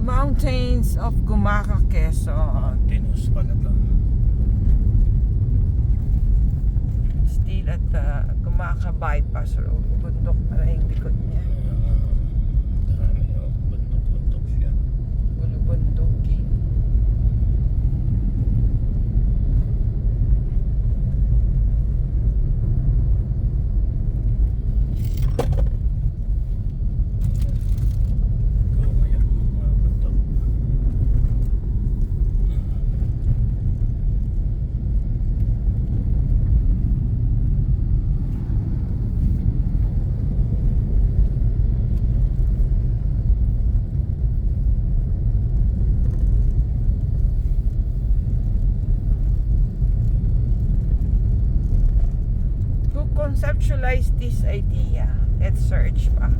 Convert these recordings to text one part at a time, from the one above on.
Mountains of Gumaca, Quezon. Tinus pala to. Still at the Gumaca Bypass Road. Bundok pala yung likod niya. Dami, oh. Bundok-bundok siya. Bulubunduki. Gumaya, mga bundok. Who conceptualized this idea? Let's search pa.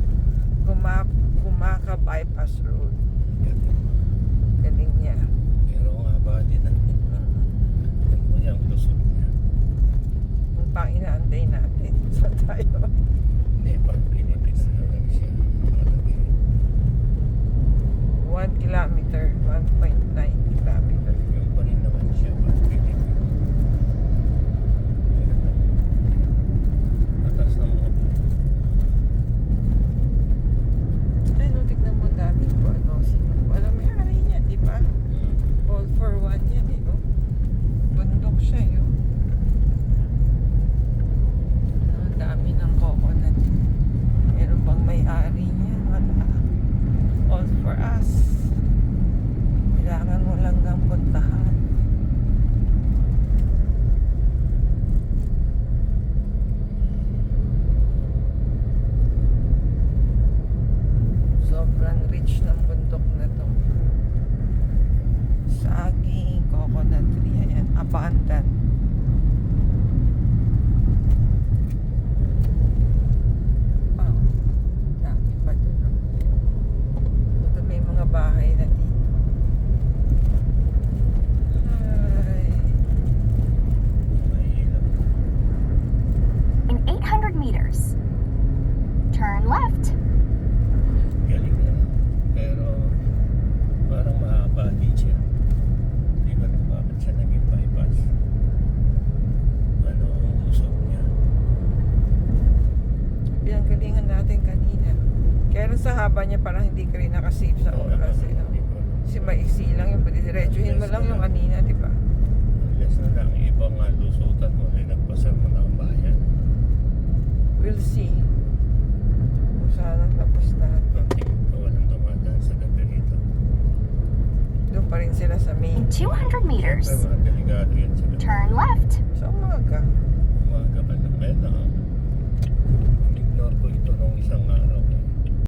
Gumaca Bypass Road. Galing niya. Pero nga ba din ang yung lusot niya. Yung pang inaantay natin. Saan tayo? Hindi, pang Pilipinas na lang siya. 1 kilometer, 1.9 kilometer. Yung pa rin naman siya, pang Pilipinas. Atas ng mga Ay, no, tignan mo dami ko. Ano, sino? Walang may-ari niya, di ba? All for one yan, eh, no? Bundok siya, yun. Ang dami ng coconut. Meron bang may-ari niya? Wala. All for us. Kailangan mo lang ng puntahan. Sobrang rich ng bundok na to. Saging, coconut tree, ayan, abundant. Wow, dami pa dun. Ito may mga bahay na dito. Ay, may ilaw. In 800 meters, turn left. Galing na. Pero parang mahaba din siya. Hindi ba rin bakit siya naging bypass? Ano ang usap niya? pinanggalingan natin kanina. Kaya lang sa haba niya parang hindi ka rin nakasave sa oras. Eh, no? Hindi ba? Kasi maiksi lang yung diretsuhin mo lang yung kanina, di ba? Unless na lang iba nga lusutan mo na nagpasar mo na ang bayan. We'll see. Kung saan ang tapos na. Ang tingin ko walang dumadaan sa gabi rito. Doon pa rin sila sa main. In 200 meters, Pero mga delikado yan sa gabi. turn left. Sa umaga.